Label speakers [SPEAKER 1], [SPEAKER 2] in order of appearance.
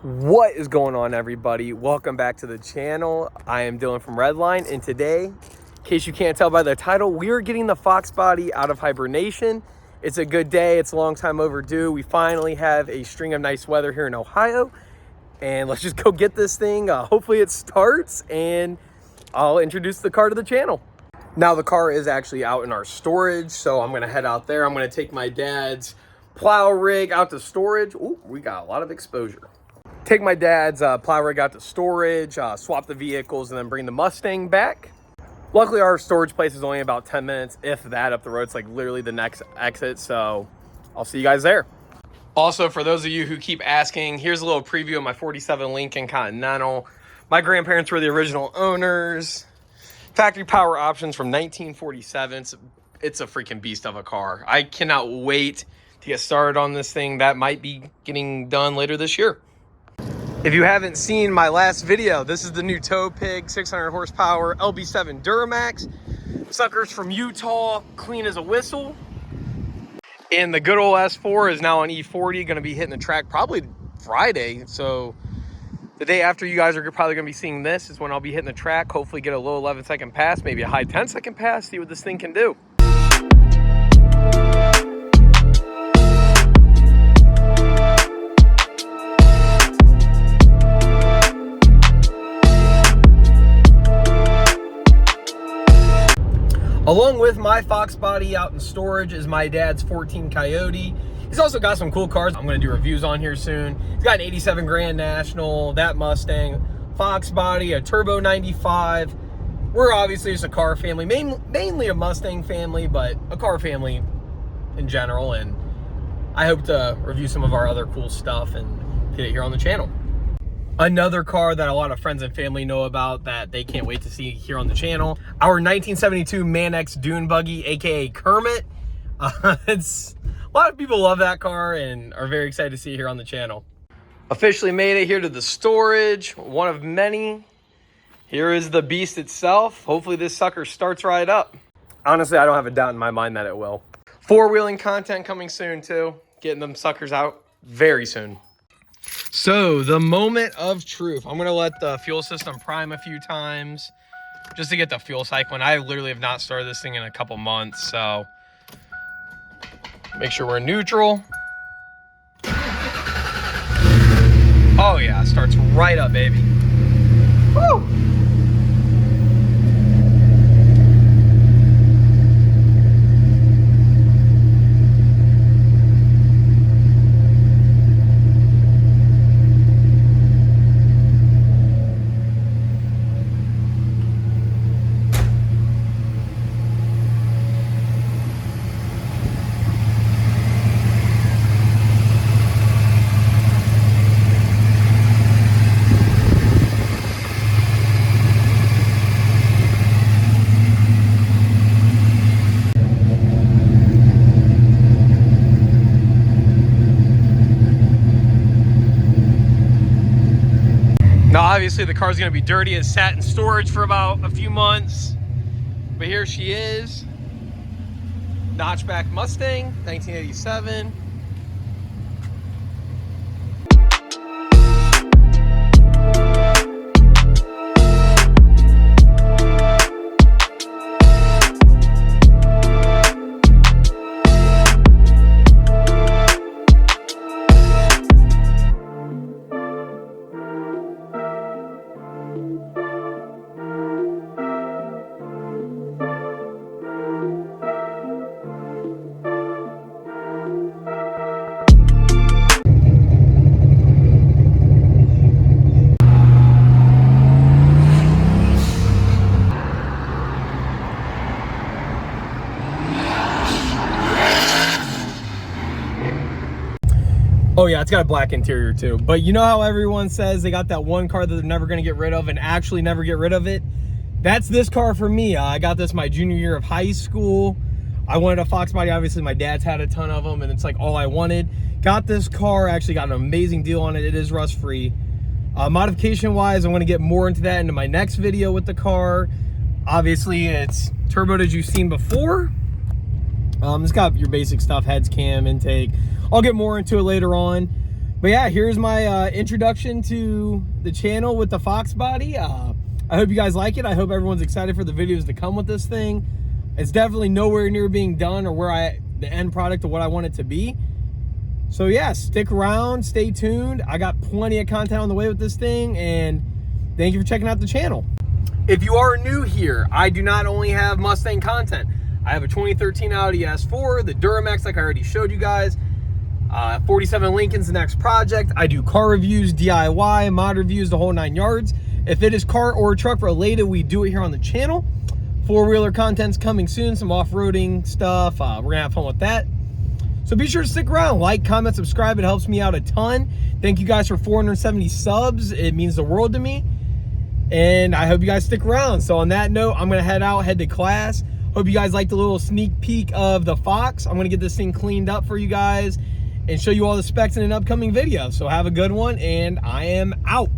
[SPEAKER 1] What is going on, everybody? Welcome back to the channel. I am Dylan from Redline, and today, in case you can't tell by the title, we are getting the Foxbody out of hibernation. It's a good day. It's a long time overdue. We finally have a string of nice weather here in Ohio, and let's just go get this thing. Hopefully it starts, and I'll introduce the car to the channel. Now, the car is actually out in our storage, so I'm gonna head out there. I'm gonna take my dad's plow rig out to storage. Ooh, we got a lot of exposure. Take my dad's plow rig out to storage, swap the vehicles, and then bring the Mustang back. Luckily, our storage place is only about 10 minutes, if that, up the road. It's like literally the next exit, so I'll see you guys there. Also, for those of you who keep asking, here's a little preview of my 47 Lincoln Continental. My grandparents were the original owners. Factory power options from 1947. It's a freaking beast of a car. I cannot wait to get started on this thing. That might be getting done later this year. If you haven't seen my last video, this is the new Tow Pig 600 horsepower LB7 Duramax. Sucker's from Utah, clean as a whistle. And the good old S4 is now on E40, going to be hitting the track probably Friday. So the day after you guys are probably going to be seeing this is when I'll be hitting the track. Hopefully get a low 11-second pass, maybe a high 10-second pass, see what this thing can do. Along with my Foxbody out in storage is my dad's 14 Coyote. He's also got some cool cars I'm going to do reviews on here soon. He's got an 87 Grand National, that Mustang, Foxbody, a Turbo 95. We're obviously just a car family, mainly a Mustang family, but a car family in general. And I hope to review some of our other cool stuff and get it here on the channel. Another car that a lot of friends and family know about that they can't wait to see here on the channel, our 1972 Man-X Dune Buggy, aka Kermit. A lot of people love that car and are very excited to see it here on the channel. Officially made it here to the storage, one of many. Here is the beast itself. Hopefully this sucker starts right up. Honestly, I don't have a doubt in my mind that it will. Four-wheeling content coming soon too. Getting them suckers out very soon. So, the moment of truth. I'm going to let the fuel system prime a few times just to get the fuel cycle. And I literally have not started this thing in a couple months, so make sure we're neutral. Oh yeah, it starts right up, baby. Woo! Now, obviously, the car's going to be dirty. It sat in storage for about a few months. But here she is. Notchback Mustang, 1987. Oh yeah, it's got a black interior too. But you know how everyone says they got that one car that they're never gonna get rid of and actually never get rid of it? That's this car for me. I got this my junior year of high school. I wanted a Foxbody. Obviously, my dad's had a ton of them and it's like all I wanted. Got this car, actually got an amazing deal on it. It is rust-free. Modification wise, I'm gonna get more into that into my next video with the car. Obviously, it's turboed as you've seen before. It's got your basic stuff, heads, cam, intake. I'll get more into it later on. But yeah, here's my introduction to the channel with the Foxbody. I hope you guys like it. I hope everyone's excited for the videos to come with this thing. It's definitely nowhere near being done or where the end product of what I want it to be. So yeah, stick around, stay tuned. I got plenty of content on the way with this thing, and thank you for checking out the channel. If you are new here, I do not only have Mustang content. I have a 2013 Audi S4, the Duramax like I already showed you guys. 47 Lincoln's the next project. I do car reviews, DIY, mod reviews, the whole 9 yards. If it is car or truck related, we do it here on the channel. Four-wheeler content's coming soon, some off-roading stuff. We're gonna have fun with that. So be sure to stick around, like, comment, subscribe. It helps me out a ton. Thank you guys for 470 subs. It means the world to me. And I hope you guys stick around. So on that note, I'm gonna head to class. Hope you guys liked the little sneak peek of the Fox. I'm gonna get this thing cleaned up for you guys and show you all the specs in an upcoming video. So have a good one, and I am out.